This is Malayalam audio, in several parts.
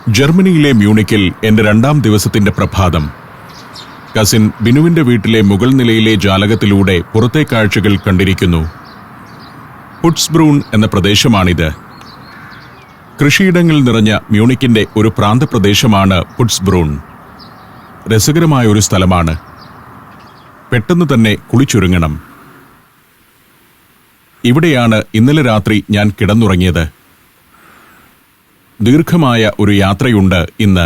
ജർമ്മനിയിലെ മ്യൂണിക്കിൽ എന്റെ 2ാം ദിവസത്തിന്റെ പ്രഭാതം. കസിൻ ബിനുവിന്റെ വീട്ടിലെ മുകൾ നിലയിലെ ജാലകത്തിലൂടെ പുറത്തെ കാഴ്ചകൾ കണ്ടിരിക്കുന്നു. പുട്സ്ബ്രൂൺ എന്ന പ്രദേശമാണിത്. കൃഷിയിടങ്ങൾ നിറഞ്ഞ മ്യൂണിക്കിന്റെ ഒരു പ്രാന്തപ്രദേശമാണ് പുട്സ്ബ്രൂൺ. രസകരമായ ഒരു സ്ഥലമാണ്. പെട്ടെന്ന് തന്നെ കുളിച്ചൊരുങ്ങണം. ഇവിടെയാണ് ഇന്നലെ രാത്രി ഞാൻ കിടന്നുറങ്ങിയത്. ദീർഘമായ ഒരു യാത്രയുണ്ട് ഇന്ന്.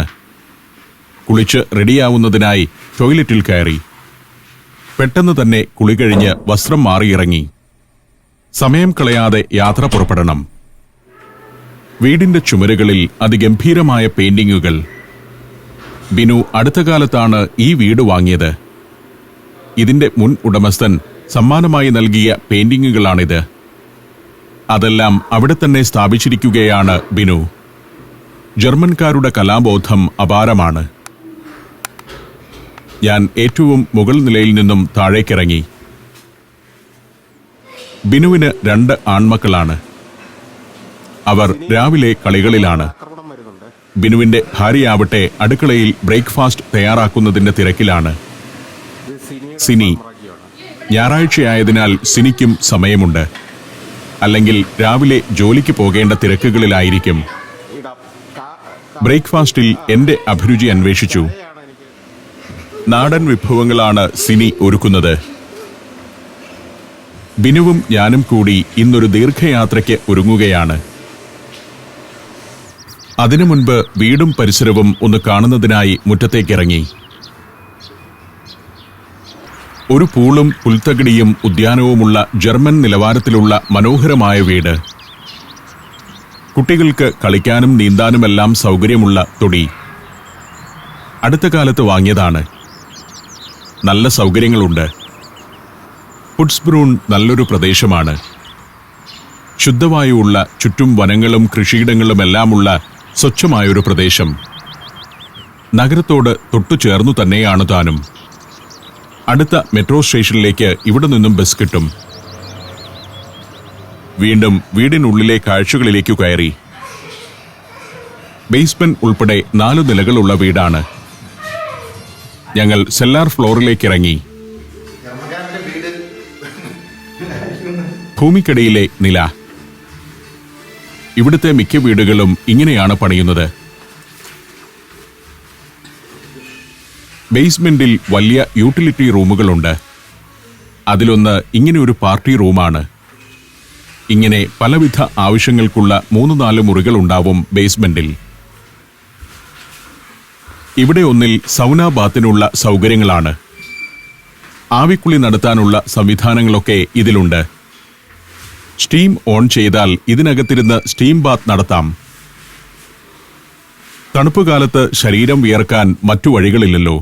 കുളിച്ച് റെഡിയാവുന്നതിനായി ടോയ്ലറ്റിൽ കയറി. പെട്ടെന്ന് തന്നെ കുളി കഴിഞ്ഞ് വസ്ത്രം മാറിയിറങ്ങി. സമയം കളയാതെ യാത്ര പുറപ്പെടണം. വീടിന്റെ ചുമരുകളിൽ അതിഗംഭീരമായ പെയിന്റിങ്ങുകൾ. ബിനു അടുത്ത കാലത്താണ് ഈ വീട് വാങ്ങിയത്. ഇതിന്റെ മുൻ ഉടമസ്ഥൻ സമ്മാനമായി നൽകിയ പെയിന്റിങ്ങുകളാണിത്. അതെല്ലാം അവിടെ തന്നെ സ്ഥാപിച്ചിരിക്കുകയാണ് ബിനു. ജർമ്മൻകാരുടെ കലാബോധം അപാരമാണ്. ഞാൻ ഏറ്റവും മുകൾ നിലയിൽ നിന്നും താഴേക്കിറങ്ങി. ബിനുവിന് 2 ആൺമക്കളാണ്. അവർ രാവിലെ കളികളിലാണ്. ബിനുവിന്റെ ഭാര്യയാവട്ടെ അടുക്കളയിൽ ബ്രേക്ക്ഫാസ്റ്റ് തയ്യാറാക്കുന്നതിന്റെ തിരക്കിലാണ്. സിനി. ഞായറാഴ്ചയായതിനാൽ സിനിക്കും സമയമുണ്ട്. അല്ലെങ്കിൽ രാവിലെ ജോലിക്ക് പോകേണ്ട തിരക്കുകളിലായിരിക്കും. ബ്രേക്ക്ഫാസ്റ്റിൽ എന്റെ അഭിരുചി അന്വേഷിച്ചു. നാടൻ വിഭവങ്ങളാണ് സിനി ഒരുക്കുന്നത്. ബിനുവും ഞാനും കൂടി ഇന്നൊരു ദീർഘയാത്രയ്ക്ക് ഒരുങ്ങുകയാണ്. അതിനു മുൻപ് വീടും പരിസരവും ഒന്ന് കാണുന്നതിനായി മുറ്റത്തേക്കിറങ്ങി. ഒരു പൂളും പുൽത്തകിടിയും ഉദ്യാനവുമുള്ള ജർമ്മൻ നിലവാരത്തിലുള്ള മനോഹരമായ വീട്. കുട്ടികൾക്ക് കളിക്കാനും നീന്താനുമെല്ലാം സൗകര്യമുള്ള തൊടി. അടുത്ത കാലത്ത് വാങ്ങിയതാണ്. നല്ല സൗകര്യങ്ങളുണ്ട്. പുട്സ്ബ്രൂൺ നല്ലൊരു പ്രദേശമാണ്. ശുദ്ധവായുവുള്ള, ചുറ്റും വനങ്ങളും കൃഷിയിടങ്ങളുമെല്ലാമുള്ള സ്വച്ഛമായൊരു പ്രദേശം. നഗരത്തോട് തൊട്ടുചേർന്നു തന്നെയാണ് താനും. അടുത്ത മെട്രോ സ്റ്റേഷനിലേക്ക് ഇവിടെ നിന്നും ബസ് കിട്ടും. വീണ്ടും വീടിനുള്ളിലെ കാഴ്ചകളിലേക്കു കയറി. ബേസ്മെന്റ് ഉൾപ്പെടെ 4 നിലകളുള്ള വീടാണ്. ഞങ്ങൾ സെല്ലാർ ഫ്ലോറിലേക്ക് ഇറങ്ങി. ഭൂമിക്കടിയിലെ നില. ഇവിടുത്തെ മിക്ക വീടുകളും ഇങ്ങനെയാണ് പണിയുന്നത്. ബേസ്മെന്റിൽ വലിയ യൂട്ടിലിറ്റി റൂമുകളുണ്ട്. അതിലൊന്ന് ഇങ്ങനെയൊരു പാർട്ടി റൂമാണ്. ഇങ്ങനെ പലവിധ ആവശ്യങ്ങൾക്കുള്ള 3-4 മുറികളുണ്ടാവും ബേസ്മെന്റിൽ. ഇവിടെ ഒന്നിൽ സൗന ബാത്തിനുള്ള സൗകര്യങ്ങളാണ്. ആവിക്കുളി നടത്താനുള്ള സംവിധാനങ്ങളൊക്കെ ഇതിലുണ്ട്. സ്റ്റീം ഓൺ ചെയ്താൽ ഇതിനകത്തിരുന്ന് സ്റ്റീം ബാത്ത് നടത്താം. തണുപ്പുകാലത്ത് ശരീരം വിയർക്കാൻ മറ്റു വഴികളില്ലല്ലോ.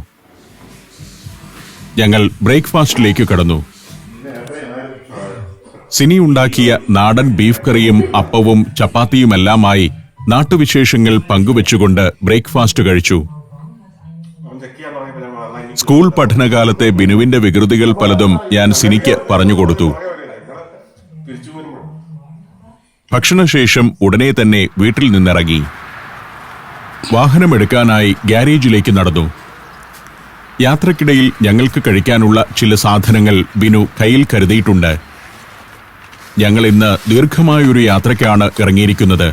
ഞങ്ങൾ ബ്രേക്ക്ഫാസ്റ്റിലേക്ക് കടന്നു. സിനി ഉണ്ടാക്കിയ നാടൻ ബീഫ് കറിയും അപ്പവും ചപ്പാത്തിയുമെല്ലാമായി നാട്ടുവിശേഷങ്ങൾ പങ്കുവെച്ചുകൊണ്ട് ബ്രേക്ക്ഫാസ്റ്റ് കഴിച്ചു. സ്കൂൾ പഠനകാലത്തെ ബിനുവിന്റെ വികൃതികൾ പലതും ഞാൻ സിനിക്ക് പറഞ്ഞുകൊടുത്തു. ഭക്ഷണശേഷം ഉടനെ തന്നെ വീട്ടിൽ നിന്നിറങ്ങി. വാഹനമെടുക്കാനായി ഗ്യാരേജിലേക്ക് നടന്നു. യാത്രക്കിടയിൽ ഞങ്ങൾക്ക് കഴിക്കാനുള്ള ചില സാധനങ്ങൾ ബിനു കയ്യിൽ കരുതിയിട്ടുണ്ട്. ഞങ്ങൾ ഇന്ന് ദീർഘമായൊരു യാത്രയ്ക്കാണ് ഇറങ്ങിയിരിക്കുന്നത്.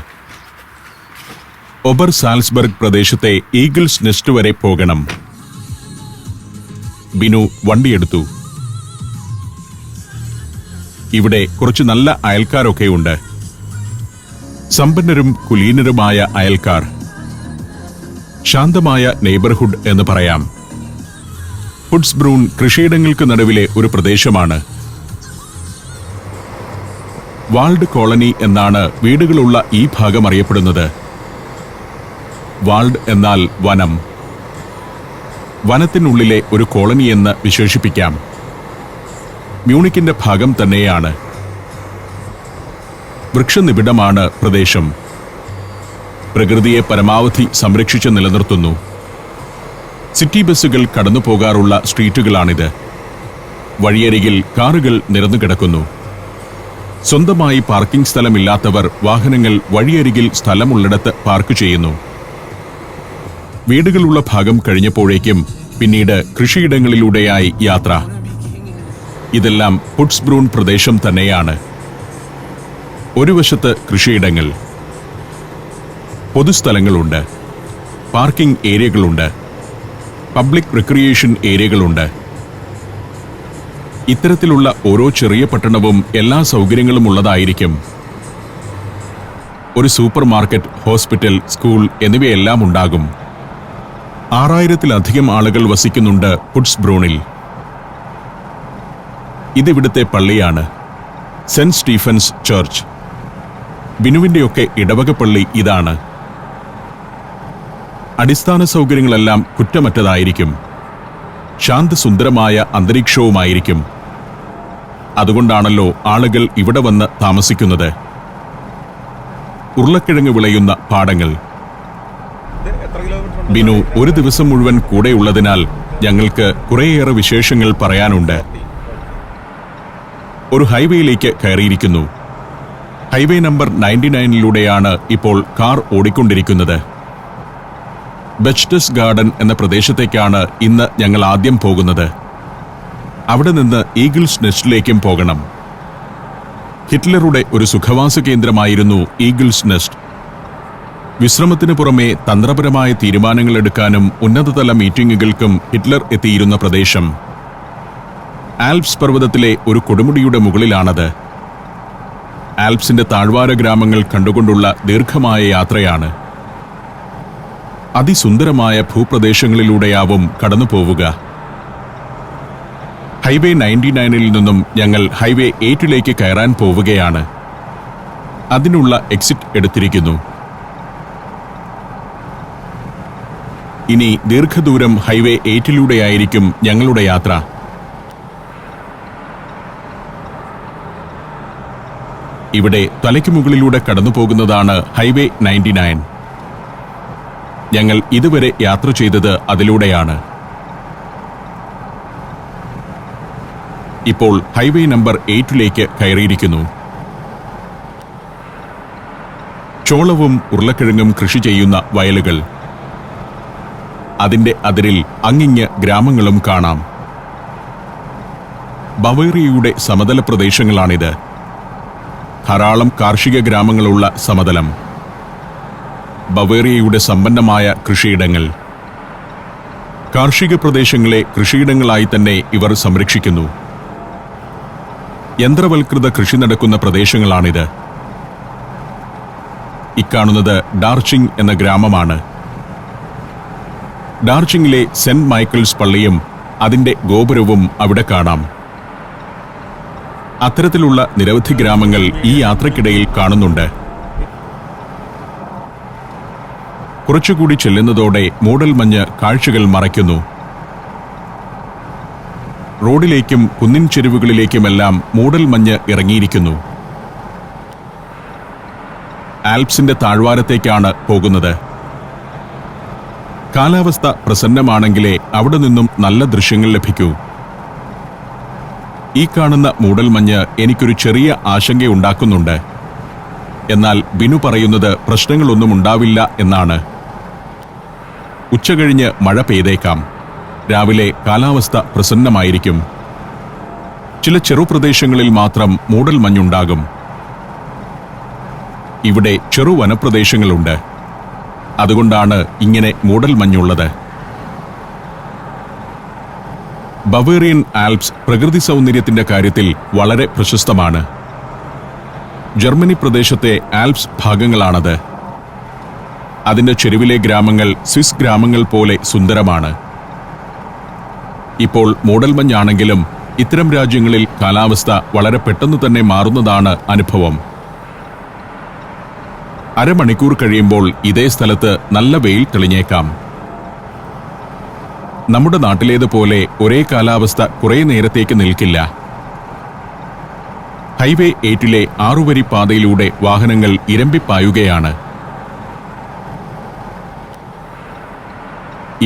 ഒബർ സാൽസ്ബർഗ് പ്രദേശത്തെ ഈഗിൾസ് നെസ്റ്റ് വരെ പോകണം. ബിനു വണ്ടിയെടുത്തു. ഇവിടെ കുറച്ച് നല്ല അയൽക്കാരൊക്കെയുണ്ട്. സമ്പന്നരും കുലീനരുമായ അയൽക്കാർ. ശാന്തമായ നെയ്ബർഹുഡ് എന്ന് പറയാം. പുട്സ്ബ്രൂൺ കൃഷിയിടങ്ങൾക്ക് നടുവിലെ ഒരു പ്രദേശമാണ്. വാൾഡ് കോളനി എന്നാണ് വീടുകളുള്ള ഈ ഭാഗം അറിയപ്പെടുന്നത്. വാൾഡ് എന്നാൽ വനം. വനത്തിനുള്ളിലെ ഒരു കോളനി എന്ന് വിശേഷിപ്പിക്കാം. മ്യൂണിക്കിന്റെ ഭാഗം തന്നെയാണ്. വൃക്ഷനിബിഡമാണ് പ്രദേശം. പ്രകൃതിയെ പരമാവധി സംരക്ഷിച്ച് നിലനിർത്തുന്നു. സിറ്റി ബസ്സുകൾ കടന്നുപോകാറുള്ള സ്ട്രീറ്റുകളാണിത്. വഴിയരികിൽ കാറുകൾ നിരന്നുകിടക്കുന്നു. സ്വന്തമായി പാർക്കിംഗ് സ്ഥലമില്ലാത്തവർ വാഹനങ്ങൾ വഴിയരികിൽ സ്ഥലമുള്ളിടത്ത് പാർക്ക് ചെയ്യുന്നു. വീടുകളുള്ള ഭാഗം കഴിഞ്ഞപ്പോഴേക്കും പിന്നീട് കൃഷിയിടങ്ങളിലൂടെയായി യാത്ര. ഇതെല്ലാം പുട്സ്ബ്രൂൺ പ്രദേശം തന്നെയാണ്. ഒരു വശത്ത് കൃഷിയിടങ്ങൾ, പൊതുസ്ഥലങ്ങളുണ്ട്, പാർക്കിംഗ് ഏരിയകളുണ്ട്, പബ്ലിക് റിക്രിയേഷൻ ഏരിയകളുണ്ട്. ഇത്തരത്തിലുള്ള ഓരോ ചെറിയ പട്ടണവും എല്ലാ സൗകര്യങ്ങളും ഉള്ളതായിരിക്കും. ഒരു സൂപ്പർ മാർക്കറ്റ്, ഹോസ്പിറ്റൽ, സ്കൂൾ എന്നിവയെല്ലാം ഉണ്ടാകും. 6000-ത്തിലധികം ആളുകൾ വസിക്കുന്നുണ്ട് പുട്സ്ബ്രൂണിൽ. ഇതിവിടുത്തെ പള്ളിയാണ്, സെന്റ് സ്റ്റീഫൻസ് ചർച്ച്. ബിനുവിന്റെയൊക്കെ ഇടവക പള്ളി ഇതാണ്. അടിസ്ഥാന സൗകര്യങ്ങളെല്ലാം കുറ്റമറ്റതായിരിക്കും. ശാന്തസുന്ദരമായ അന്തരീക്ഷവുമായിരിക്കും. അതുകൊണ്ടാണല്ലോ ആളുകൾ ഇവിടെ വന്ന് താമസിക്കുന്നത്. ഉരുളക്കിഴങ്ങ് വിളയുന്ന പാടങ്ങൾ. ബിനു ഒരു ദിവസം മുഴുവൻ കൂടെയുള്ളതിനാൽ ഞങ്ങൾക്ക് കുറേയേറെ വിശേഷങ്ങൾ പറയാനുണ്ട്. ഒരു ഹൈവേയിലേക്ക് കയറിയിരിക്കുന്നു. ഹൈവേ നമ്പർ 99-ലൂടെയാണ് ഇപ്പോൾ കാർ ഓടിക്കൊണ്ടിരിക്കുന്നത്. ബെച്ച്ഡസ് ഗാർഡൻ എന്ന പ്രദേശത്തേക്കാണ് ഇന്ന് ഞങ്ങൾ ആദ്യം പോകുന്നത്. അവിടെ നിന്ന് ഈഗിൾസ് നെസ്റ്റിലേക്കും പോകണം. ഹിറ്റ്ലറുടെ ഒരു സുഖവാസ കേന്ദ്രമായിരുന്നു ഈഗിൾസ് നെസ്റ്റ്. വിശ്രമത്തിന് പുറമെ തന്ത്രപരമായ തീരുമാനങ്ങൾ എടുക്കാനും ഉന്നതതല മീറ്റിംഗുകൾക്കും ഹിറ്റ്ലർ എത്തിയിരുന്ന പ്രദേശം. ആൽപ്സ് പർവ്വതത്തിലെ ഒരു കൊടുമുടിയുടെ മുകളിലാണത്. ആൽപ്സിന്റെ താഴ്വാര ഗ്രാമങ്ങൾ കണ്ടുകൊണ്ടുള്ള ദീർഘമായ യാത്രയാണ്. അതിസുന്ദരമായ ഭൂപ്രദേശങ്ങളിലൂടെയാവും കടന്നുപോവുക. ഹൈവേ 99-ൽ നിന്നും ഞങ്ങൾ ഹൈവേ 8-ലേക്ക് കയറാൻ പോവുകയാണ്. അതിനുള്ള എക്സിറ്റ് എടുത്തിരിക്കുന്നു. ഇനി ദീർഘദൂരം ഹൈവേ 8-ലൂടെയായിരിക്കും ഞങ്ങളുടെ യാത്ര. ഇവിടെ തലയ്ക്ക് മുകളിലൂടെ കടന്നുപോകുന്നതാണ് ഹൈവേ 99. ഞങ്ങൾ ഇതുവരെ യാത്ര ചെയ്തത് അതിലൂടെയാണ്. ഇപ്പോൾ ഹൈവേ നമ്പർ 8-ലേക്ക് കയറിയിരിക്കുന്നു. ചോളവും ഉരുളക്കിഴങ്ങും കൃഷി ചെയ്യുന്ന വയലുകൾ. അതിന്റെ അതിരിൽ അങ്ങിങ്ങ് ഗ്രാമങ്ങളും കാണാം. ബവേറിയയുടെ സമതല പ്രദേശങ്ങളാണിത്. ധാരാളം കാർഷിക ഗ്രാമങ്ങളുള്ള സമതലം. ബവേറിയയുടെ സമ്പന്നമായ കൃഷിയിടങ്ങൾ. കാർഷിക പ്രദേശങ്ങളെ കൃഷിയിടങ്ങളായി തന്നെ ഇവർ സംരക്ഷിക്കുന്നു. യന്ത്രവൽകൃത കൃഷി നടക്കുന്ന പ്രദേശങ്ങളാണിത്. ഇക്കാണുന്നത് ഡാർച്ചിങ് എന്ന ഗ്രാമമാണ്. ഡാർച്ചിങ്ങിലെ സെന്റ് മൈക്കിൾസ് പള്ളിയും അതിന്റെ ഗോപുരവും അവിടെ കാണാം. അത്തരത്തിലുള്ള നിരവധി ഗ്രാമങ്ങൾ ഈ യാത്രക്കിടയിൽ കാണുന്നുണ്ട്. കുറച്ചുകൂടി ചെല്ലുന്നതോടെ മൂടൽമഞ്ഞ് കാഴ്ചകൾ മറയ്ക്കുന്നു. റോഡിലേക്കും കുന്നിൻ ചെരുവുകളിലേക്കുമെല്ലാം മൂടൽമഞ്ഞ് ഇറങ്ങിയിരിക്കുന്നു. ആൽപ്സിന്റെ താഴ്വാരത്തേക്കാണ് പോകുന്നത്. കാലാവസ്ഥ പ്രസന്നമാണെങ്കിലേ അവിടെ നിന്നും നല്ല ദൃശ്യങ്ങൾ ലഭിക്കൂ. ഈ കാണുന്ന മൂടൽമഞ്ഞ് എനിക്കൊരു ചെറിയ ആശങ്കയുണ്ടാക്കുന്നുണ്ട്. എന്നാൽ ബിനു പറയുന്നത് പ്രശ്നങ്ങളൊന്നും ഉണ്ടാവില്ല എന്നാണ്. ഉച്ചകഴിഞ്ഞ് മഴ പെയ്തേക്കാം. രാവിലെ കാലാവസ്ഥ പ്രസന്നമായിരിക്കും. ചില ചെറുപ്രദേശങ്ങളിൽ മാത്രം മൂടൽമഞ്ഞുണ്ടാകും. ഇവിടെ ചെറുവനപ്രദേശങ്ങളുണ്ട്. അതുകൊണ്ടാണ് ഇങ്ങനെ മൂടൽമഞ്ഞുള്ളത്. ബവേറിയൻ ആൽപ്സ് പ്രകൃതി സൗന്ദര്യത്തിന്റെ കാര്യത്തിൽ വളരെ പ്രശസ്തമാണ്. ജർമ്മനി പ്രദേശത്തെ ആൽപ്സ് ഭാഗങ്ങളാണത്. അതിന്റെ ചെരുവിലെ ഗ്രാമങ്ങൾ സ്വിസ് ഗ്രാമങ്ങൾ പോലെ സുന്ദരമാണ്. ഇപ്പോൾ മൂടൽമഞ്ഞാണെങ്കിലും ഇത്തരം രാജ്യങ്ങളിൽ കാലാവസ്ഥ വളരെ പെട്ടെന്ന് തന്നെ മാറുന്നതാണ് അനുഭവം. അരമണിക്കൂർ കഴിയുമ്പോൾ ഇതേ സ്ഥലത്ത് നല്ല വെയിൽ തെളിഞ്ഞേക്കാം. നമ്മുടെ നാട്ടിലേതുപോലെ ഒരേ കാലാവസ്ഥ കുറേ നേരത്തേക്ക് നിൽക്കില്ല. ഹൈവേ 8-ലെ 6-വരി പാതയിലൂടെ വാഹനങ്ങൾ ഇരമ്പിപ്പായുകയാണ്.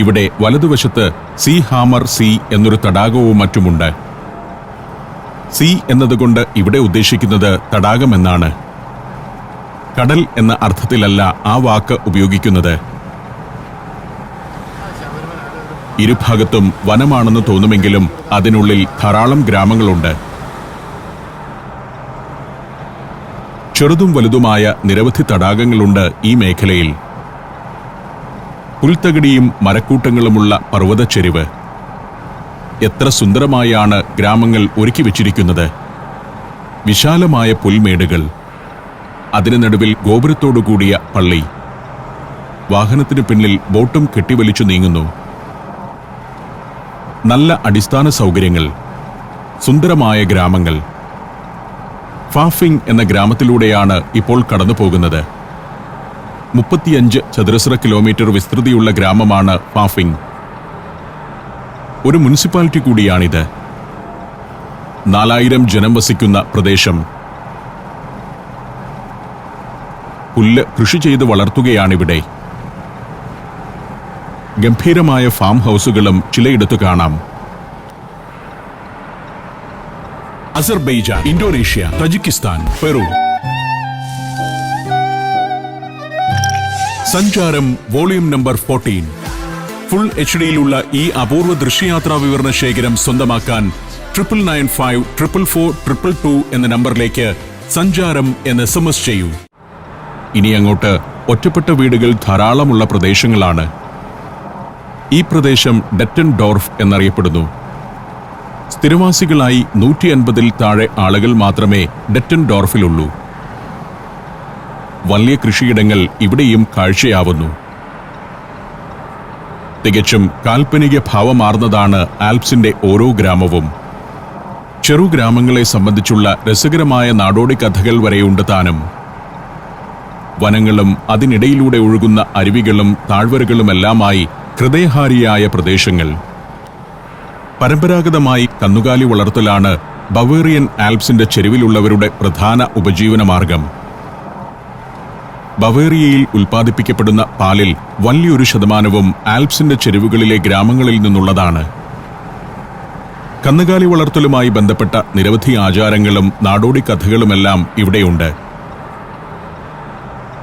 ഇവിടെ വലതുവശത്ത് സീ ഹാമർ സീ എന്നൊരു തടാകവും മറ്റുമുണ്ട്. സീ എന്നതുകൊണ്ട് ഇവിടെ ഉദ്ദേശിക്കുന്നത് തടാകമെന്നാണ്. കടൽ എന്ന അർത്ഥത്തിലല്ല ആ വാക്ക് ഉപയോഗിക്കുന്നത്. ഇരുഭാഗത്തും വനമാണെന്ന് തോന്നുമെങ്കിലും അതിനുള്ളിൽ ധാരാളം ഗ്രാമങ്ങളുണ്ട്. ചെറുതും വലുതുമായ നിരവധി തടാകങ്ങളുണ്ട് ഈ മേഖലയിൽ. പുൽത്തകിടിയും മരക്കൂട്ടങ്ങളുമുള്ള പർവ്വതച്ചെരിവ്. എത്ര സുന്ദരമായാണ് ഗ്രാമങ്ങൾ ഒരുക്കി വച്ചിരിക്കുന്നത്. വിശാലമായ പുൽമേടുകൾ, അതിനു നടുവിൽ ഗോപുരത്തോടുകൂടിയ പള്ളി. വാഹനത്തിനു പിന്നിൽ ബോട്ടും കെട്ടിവലിച്ചു നീങ്ങുന്നു. നല്ല അടിസ്ഥാന സൗകര്യങ്ങൾ, സുന്ദരമായ ഗ്രാമങ്ങൾ. ഫാഫിംഗ് എന്ന ഗ്രാമത്തിലൂടെയാണ് ഇപ്പോൾ കടന്നു പോകുന്നത്. 35 ചതുരശ്ര കിലോമീറ്റർ വിസ്തൃതിയുള്ള ഗ്രാമമാണ് ഫാഫിംഗ്. ഒരു മുനിസിപ്പാലിറ്റി കൂടിയാണിത്. 4000 ജനം വസിക്കുന്ന പ്രദേശം. പുല്ല് കൃഷി ചെയ്ത് വളർത്തുകയാണിവിടെ. ഗംഭീരമായ ഫാം ഹൗസുകളും ചിലയിടത്തു കാണാം. Azerbaijan, Indonesia, Tajikistan, Peru. സഞ്ചാരം വോളിയം നമ്പർ 14. ഫുൾ HD-യിലുള്ള ഈ അപൂർവ ദൃശ്യയാത്രാ വിവരണ ശേഖരം സ്വന്തമാക്കാൻ 99544422 എന്ന നമ്പറിലേക്ക് സഞ്ചാരം എന്ന് SMS ചെയ്യൂ. ഇനി അങ്ങോട്ട് ഒറ്റപ്പെട്ട വീടുകൾ ധാരാളമുള്ള പ്രദേശങ്ങളാണ്. ഈ പ്രദേശം ഡെറ്റൻഡോർഫ് എന്നറിയപ്പെടുന്നു. സ്ഥിരവാസികളായി 150-ൽ താഴെ ആളുകൾ മാത്രമേ ഡെറ്റൻഡോർഫിലുള്ളൂ. വലിയ കൃഷിയിടങ്ങൾ ഇവിടെയും കാഴ്ചയാവുന്നു. തികച്ചും കാൽപ്പനിക ഭാവമാർന്നതാണ് ആൽപ്സിന്റെ ഓരോ ഗ്രാമവും. ചെറുഗ്രാമങ്ങളെ സംബന്ധിച്ചുള്ള രസകരമായ നാടോടി കഥകൾ വരെയുണ്ട് താനും. വനങ്ങളും അതിനിടയിലൂടെ ഒഴുകുന്ന അരുവികളും താഴ്വരകളുമെല്ലാമായി ഹൃദയഹാരിയായ പ്രദേശങ്ങൾ. പരമ്പരാഗതമായി കന്നുകാലി വളർത്തലാണ് ബവേറിയൻ ആൽപ്സിന്റെ ചെരുവിലുള്ളവരുടെ പ്രധാന ഉപജീവനമാർഗം. ബവേറിയയിൽ ഉൽപ്പാദിപ്പിക്കപ്പെടുന്ന പാലിൽ വലിയൊരു ശതമാനവും ആൽപ്സിന്റെ ചെരുവുകളിലെ ഗ്രാമങ്ങളിൽ നിന്നുള്ളതാണ്. കന്നുകാലി വളർത്തലുമായി ബന്ധപ്പെട്ട നിരവധി ആചാരങ്ങളും നാടോടി കഥകളുമെല്ലാം ഇവിടെയുണ്ട്.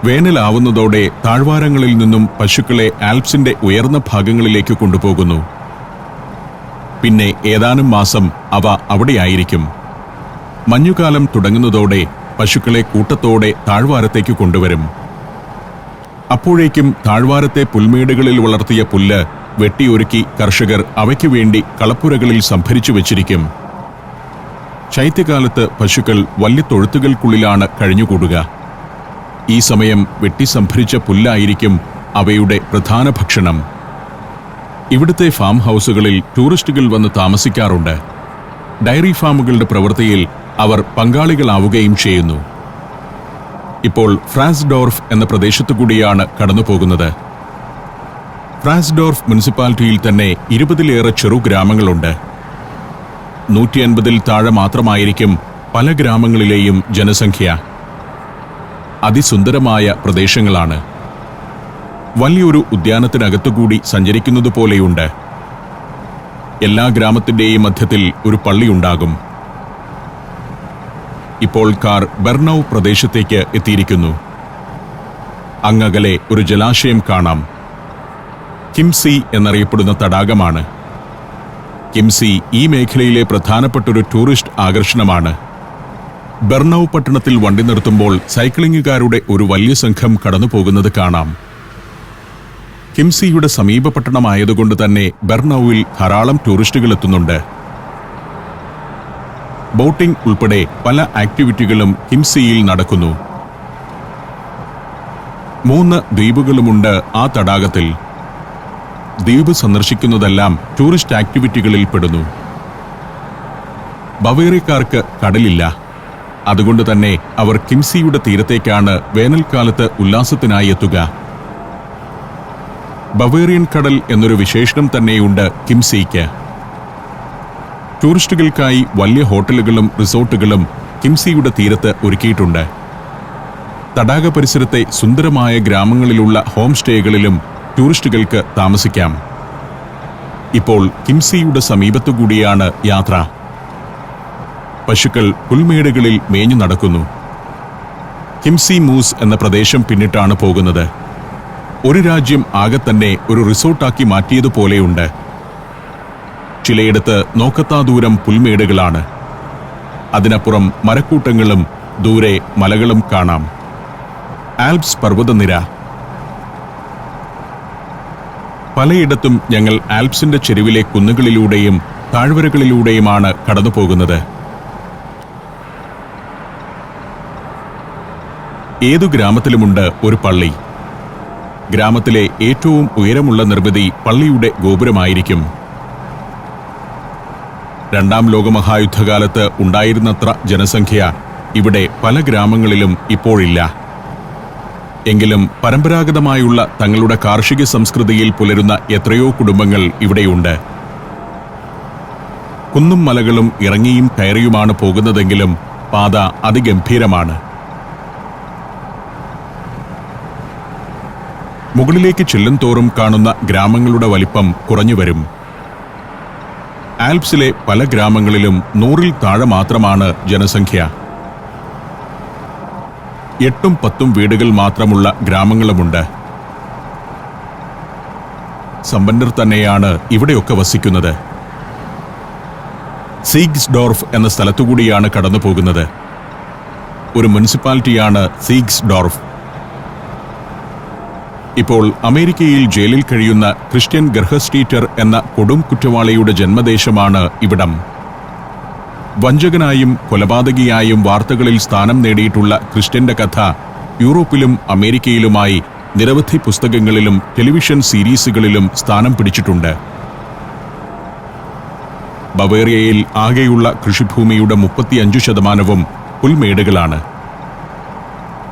വേനലാവുന്നതോടെ താഴ്വാരങ്ങളിൽ നിന്നും പശുക്കളെ ആൽപ്സിന്റെ ഉയർന്ന ഭാഗങ്ങളിലേക്ക് കൊണ്ടുപോകുന്നു. പിന്നെ ഏതാനും മാസം അവ അവിടെയായിരിക്കും. മഞ്ഞുകാലം തുടങ്ങുന്നതോടെ പശുക്കളെ കൂട്ടത്തോടെ താഴ്വാരത്തേക്ക് കൊണ്ടുവരും. അപ്പോഴേക്കും താഴ്വാരത്തെ പുൽമേടുകളിൽ വളർത്തിയ പുല്ല് വെട്ടിയൊരുക്കി കർഷകർ അവയ്ക്കു വേണ്ടി കളപ്പുരകളിൽ സംഭരിച്ചു വച്ചിരിക്കും. ശൈത്യകാലത്ത് പശുക്കൾ വലിയ തൊഴുത്തുകൾക്കുള്ളിലാണ് കഴിഞ്ഞുകൂടുക. ഈ സമയം വെട്ടി സംഭരിച്ച പുല്ലായിരിക്കും അവയുടെ പ്രധാന ഭക്ഷണം. ഇവിടുത്തെ ഫാം ഹൗസുകളിൽ ടൂറിസ്റ്റുകൾ വന്ന് താമസിക്കാറുണ്ട്. ഡയറി ഫാമുകളുടെ പ്രവൃത്തിയിൽ അവർ പങ്കാളികളാവുകയും ചെയ്യുന്നു. ഇപ്പോൾ ഫ്രാൻസ്ഡോർഫ് എന്ന പ്രദേശത്തുകൂടിയാണ് കടന്നുപോകുന്നത്. ഫ്രാൻസ്ഡോർഫ് മുനിസിപ്പാലിറ്റിയിൽ തന്നെ 20-ലേറെ ചെറുഗ്രാമങ്ങളുണ്ട്. 150-ൽ താഴെ മാത്രമായിരിക്കും പല ഗ്രാമങ്ങളിലെയും ജനസംഖ്യ. അതിസുന്ദരമായ പ്രദേശങ്ങളാണ്. വലിയൊരു ഉദ്യാനത്തിനകത്തുകൂടി സഞ്ചരിക്കുന്നത് പോലെയുണ്ട്. എല്ലാ ഗ്രാമത്തിന്റെയും മധ്യത്തിൽ ഒരു പള്ളിയുണ്ടാകും. ഇപ്പോൾ കാർ ബെർണൌ പ്രദേശത്തേക്ക് എത്തിയിരിക്കുന്നു. അങ്ങകലെ ഒരു ജലാശയം കാണാം. കിംസി എന്നറിയപ്പെടുന്ന തടാകമാണ്. കിംസി ഈ മേഖലയിലെ പ്രധാനപ്പെട്ടൊരു ടൂറിസ്റ്റ് ആകർഷണമാണ്. ബെർണൌ പട്ടണത്തിൽ വണ്ടി നിർത്തുമ്പോൾ സൈക്ലിംഗുകാരുടെ ഒരു വലിയ സംഘം കടന്നുപോകുന്നത് കാണാം. കിംസിയുടെ സമീപ പട്ടണമായതുകൊണ്ട് തന്നെ ബെർണൌവിൽ ധാരാളം ടൂറിസ്റ്റുകൾ എത്തുന്നുണ്ട്. ബോട്ടിംഗ് ഉൾപ്പെടെ പല ആക്ടിവിറ്റികളും കിംസിയിൽ നടക്കുന്നു. 3 ദ്വീപുകളുമുണ്ട് ആ തടാകത്തിൽ. ദ്വീപ് സന്ദർശിക്കുന്നതെല്ലാം ടൂറിസ്റ്റ് ആക്ടിവിറ്റികളിൽ പെടുന്നു. ബവേറിയക്കാർക്ക് കടലില്ല. അതുകൊണ്ട് തന്നെ അവർ കിംസിയുടെ തീരത്തേക്കാണ് വേനൽക്കാലത്ത് ഉല്ലാസത്തിനായി എത്തുക. ബവേറിയൻ കടൽ എന്നൊരു വിശേഷണം തന്നെയുണ്ട് കിംസിക്ക്. ടൂറിസ്റ്റുകൾക്കായി വലിയ ഹോട്ടലുകളും റിസോർട്ടുകളും കിംസിയുടെ തീരത്ത് ഒരുക്കിയിട്ടുണ്ട്. തടാക പരിസരത്തെ സുന്ദരമായ ഗ്രാമങ്ങളിലുള്ള ഹോം സ്റ്റേകളിലും ടൂറിസ്റ്റുകൾക്ക് താമസിക്കാം. ഇപ്പോൾ കിംസിയുടെ സമീപത്തുകൂടിയാണ് യാത്ര. പശുക്കൾ പുൽമേടുകളിൽ മേഞ്ഞു നടക്കുന്നു. കിംസി മൂസ് എന്ന പ്രദേശം പിന്നിട്ടാണ് പോകുന്നത്. ഒരു രാജ്യം ആകെ തന്നെ ഒരു റിസോർട്ടാക്കി മാറ്റിയതുപോലെയുണ്ട്. ചിലയിടത്ത് നോക്കത്താ ദൂരം പുൽമേടുകളാണ്. അതിനപ്പുറം മരക്കൂട്ടങ്ങളും ദൂരെ മലകളും കാണാം. ആൽപ്സ് പർവ്വതനിര. പലയിടത്തും ഞങ്ങൾ ആൽപ്സിന്റെ ചെരുവിലെ കുന്നുകളിലൂടെയും താഴ്വരകളിലൂടെയുമാണ് കടന്നുപോകുന്നത്. ഏതു ഗ്രാമത്തിലുമുണ്ട് ഒരു പള്ളി. ഗ്രാമത്തിലെ ഏറ്റവും ഉയരമുള്ള നിർമ്മിതി പള്ളിയുടെ ഗോപുരമായിരിക്കും. രണ്ടാം ലോകമഹായുദ്ധകാലത്ത് ഉണ്ടായിരുന്നത്ര ജനസംഖ്യ ഇവിടെ പല ഗ്രാമങ്ങളിലും ഇപ്പോഴില്ല. എങ്കിലും പരമ്പരാഗതമായുള്ള തങ്ങളുടെ കാർഷിക സംസ്കൃതിയിൽ പുലരുന്ന എത്രയോ കുടുംബങ്ങൾ ഇവിടെയുണ്ട്. കുന്നും മലകളും ഇറങ്ങിയും കയറിയുമാണ് പോകുന്നതെങ്കിലും പാത അതിഗംഭീരമാണ്. മുകളിലേക്ക് ചെല്ലും തോറും കാണുന്ന ഗ്രാമങ്ങളുടെ വലിപ്പം കുറഞ്ഞുവരും. ആൽപ്സിലെ പല ഗ്രാമങ്ങളിലും 100-ൽ താഴെ മാത്രമാണ് ജനസംഖ്യ. 8-10 വീടുകൾ മാത്രമുള്ള ഗ്രാമങ്ങളുമുണ്ട്. സമ്പന്നർ തന്നെയാണ് ഇവിടെയൊക്കെ വസിക്കുന്നത്. സീഗ്സ്ഡോർഫ് എന്ന സ്ഥലത്തുകൂടിയാണ് കടന്നു പോകുന്നത്. ഒരു മുനിസിപ്പാലിറ്റിയാണ് സീഗ്സ്ഡോർഫ്. ഇപ്പോൾ അമേരിക്കയിൽ ജയിലിൽ കഴിയുന്ന ക്രിസ്ത്യൻ ഗർഹസ്റ്റീറ്റർ എന്ന കൊടും കുറ്റവാളിയുടെ ജന്മദേശമാണ് ഇവിടം. വഞ്ചകനായും കൊലപാതകിയായും വാർത്തകളിൽ സ്ഥാനം നേടിയിട്ടുള്ള ക്രിസ്ത്യന്റെ കഥ യൂറോപ്പിലും അമേരിക്കയിലുമായി നിരവധി പുസ്തകങ്ങളിലും ടെലിവിഷൻ സീരീസുകളിലും സ്ഥാനം പിടിച്ചിട്ടുണ്ട്. ബവേറിയയിൽ ആകെയുള്ള കൃഷിഭൂമിയുടെ 35% പുൽമേടുകളാണ്.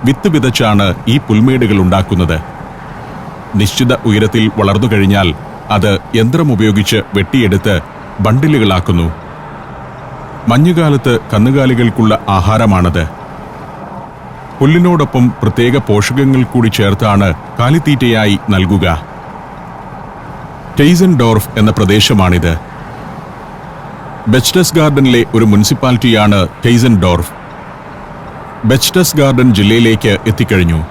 വിത്ത് വിതച്ചാണ് ഈ പുൽമേടുകൾ ഉണ്ടാക്കുന്നത്. നിശ്ചിത ഉയരത്തിൽ വളർന്നു കഴിഞ്ഞാൽ അത് യന്ത്രമുപയോഗിച്ച് വെട്ടിയെടുത്ത് ബണ്ടിലുകളാക്കുന്നു. മഞ്ഞുകാലത്ത് കന്നുകാലികൾക്കുള്ള ആഹാരമാണത്. പുല്ലിനോടൊപ്പം പ്രത്യേക പോഷകങ്ങൾ കൂടി ചേർത്താണ് കാലിത്തീറ്റയായി നൽകുക. ടെയ്സൻഡോർഫ് എന്ന പ്രദേശമാണിത്. ബെച്ച്ടസ് ഗാർഡനിലെ ഒരു മുനിസിപ്പാലിറ്റിയാണ് ടെയ്സൻഡോർഫ്. ബെച്ച്ടസ് ഗാർഡൻ ജില്ലയിലേക്ക് എത്തിക്കഴിഞ്ഞു.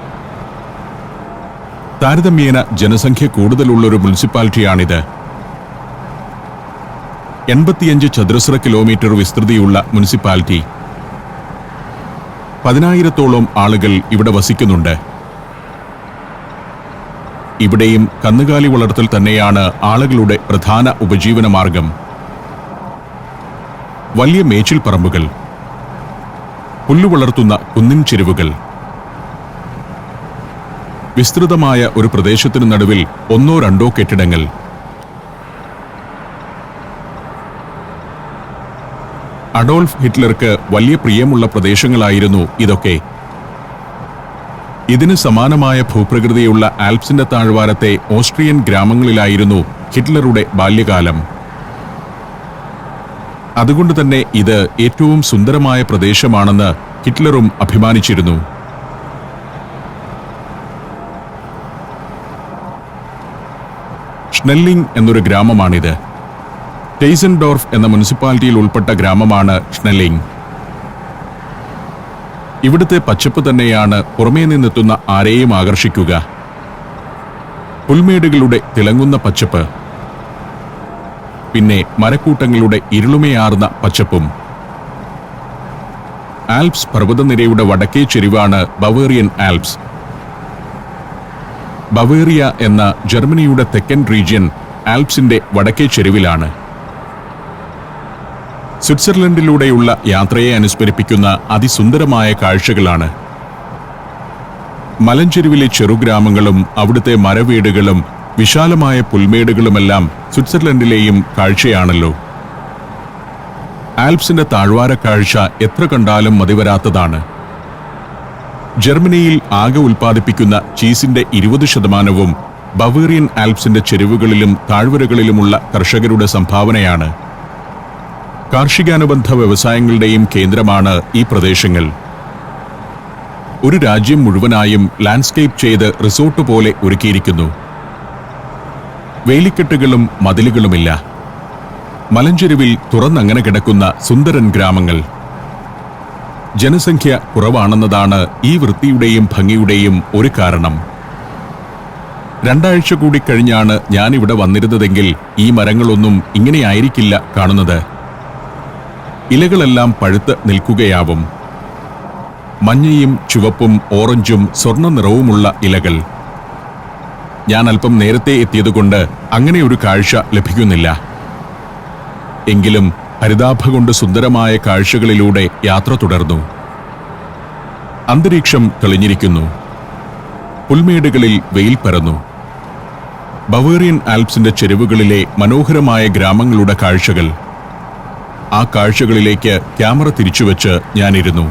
താരതമ്യേന ജനസംഖ്യ കൂടുതലുള്ളൊരു മുനിസിപ്പാലിറ്റിയാണിത്. 85 ചതുരശ്ര കിലോമീറ്റർ വിസ്തൃതിയുള്ള മുനിസിപ്പാലിറ്റി. 10,000-ഓളം ആളുകൾ ഇവിടെ വസിക്കുന്നുണ്ട്. ഇവിടെയും കന്നുകാലി വളർത്തൽ തന്നെയാണ് ആളുകളുടെ പ്രധാന ഉപജീവന മാർഗം. വലിയ മേച്ചിൽ പറമ്പുകൾ, പുല്ലു വളർത്തുന്ന കുന്നിൻ ചെരുവുകൾ. വിസ്തൃതമായ ഒരു പ്രദേശത്തിനു നടുവിൽ 1-2 കെട്ടിടങ്ങൾ. അഡോൾഫ് ഹിറ്റ്ലർക്ക് വലിയ പ്രിയമുള്ള പ്രദേശങ്ങളായിരുന്നു ഇതൊക്കെ. ഇതിന് സമാനമായ ഭൂപ്രകൃതിയുള്ള ആൽപ്സിന്റെ താഴ്വാരത്തെ ഓസ്ട്രിയൻ ഗ്രാമങ്ങളിലായിരുന്നു ഹിറ്റ്ലറുടെ ബാല്യകാലം. അതുകൊണ്ട് തന്നെ ഇത് ഏറ്റവും സുന്ദരമായ പ്രദേശമാണെന്ന് ഹിറ്റ്ലറും അഭിമാനിച്ചിരുന്നു. ഷ്നെല്ലിംഗ് എന്നൊരു ഗ്രാമമാണിത്. ടെയ്സൻഡോർഫ് എന്ന മുനിസിപ്പാലിറ്റിയിൽ ഉൾപ്പെട്ട ഗ്രാമമാണ് ഷ്നെല്ലിംഗ്. ഇവിടുത്തെ പച്ചപ്പ് തന്നെയാണ് പുറമേ നിന്നെത്തുന്ന ആരെയും ആകർഷിക്കുക. പുൽമേടുകളുടെ തിളങ്ങുന്ന പച്ചപ്പ്, പിന്നെ മരക്കൂട്ടങ്ങളുടെ ഇരുളുമയാർന്ന പച്ചപ്പും. ആൽപ്സ് പർവ്വതനിരയുടെ വടക്കേ ചെരിവാണ് ബവേറിയൻ ആൽപ്സ്. ബവേറിയ എന്ന ജർമ്മനിയുടെ തെക്കൻ റീജിയൻ ആൽപ്സിന്റെ വടക്കേ ചെരുവിലാണ്. സ്വിറ്റ്സർലൻഡിലൂടെയുള്ള യാത്രയെ അനുസ്മരിപ്പിക്കുന്ന അതിസുന്ദരമായ കാഴ്ചകളാണ്. മലഞ്ചെരുവിലെ ചെറുഗ്രാമങ്ങളും അവിടുത്തെ മരവീടുകളും വിശാലമായ പുൽമേടുകളുമെല്ലാം സ്വിറ്റ്സർലൻഡിലെയും കാഴ്ചയാണല്ലോ. ആൽപ്സിന്റെ താഴ്വാര കാഴ്ച എത്ര കണ്ടാലും മതിവരാത്തതാണ്. ജർമ്മനിയിൽ ആകെ ഉൽപ്പാദിപ്പിക്കുന്ന ചീസിന്റെ 20% ബവേറിയൻ ആൽപ്സിന്റെ ചെരുവുകളിലും താഴ്വരകളിലുമുള്ള കർഷകരുടെ സംഭാവനയാണ്. കാർഷികാനുബന്ധ വ്യവസായങ്ങളുടെയും കേന്ദ്രമാണ് ഈ പ്രദേശങ്ങൾ. ഒരു രാജ്യം മുഴുവനായും ലാൻഡ്സ്കേപ്പ് ചെയ്ത് റിസോർട്ട് പോലെ ഒരുക്കിയിരിക്കുന്നു. വേലിക്കെട്ടുകളും മതിലുകളുമില്ല. മലഞ്ചെരുവിൽ തുറന്നങ്ങനെ കിടക്കുന്ന സുന്ദരൻ ഗ്രാമങ്ങൾ. ജനസംഖ്യ കുറവാണെന്നതാണ് ഈ വൃത്തിയുടെയും ഭംഗിയുടെയും ഒരു കാരണം. 2 കൂടി കഴിഞ്ഞാണ് ഞാൻ ഇവിടെ വന്നിരുന്നതെങ്കിൽ ഈ മരങ്ങളൊന്നും ഇങ്ങനെയായിരിക്കില്ല കാണുന്നത്. ഇലകളെല്ലാം പഴുത്ത് നിൽക്കുകയാവും. മഞ്ഞയും ചുവപ്പും ഓറഞ്ചും സ്വർണ്ണ നിറവുമുള്ള ഇലകൾ. ഞാൻ അല്പം നേരത്തെ എത്തിയതുകൊണ്ട് അങ്ങനെയൊരു കാഴ്ച ലഭിക്കുന്നില്ല. എങ്കിലും ഹരിതാഭ കൊണ്ട് സുന്ദരമായ കാഴ്ചകളിലൂടെ യാത്ര തുടർന്നു. അന്തരീക്ഷം തെളിഞ്ഞിരിക്കുന്നു. പുൽമേടുകളിൽ വെയിൽ പരന്നു. ബവേറിയൻ ആൽപ്സിന്റെ ചെരുവുകളിലെ മനോഹരമായ ഗ്രാമങ്ങളുടെ കാഴ്ചകൾ. ആ കാഴ്ചകളിലേക്ക് ക്യാമറ തിരിച്ചുവെച്ച് ഞാനിരുന്നു.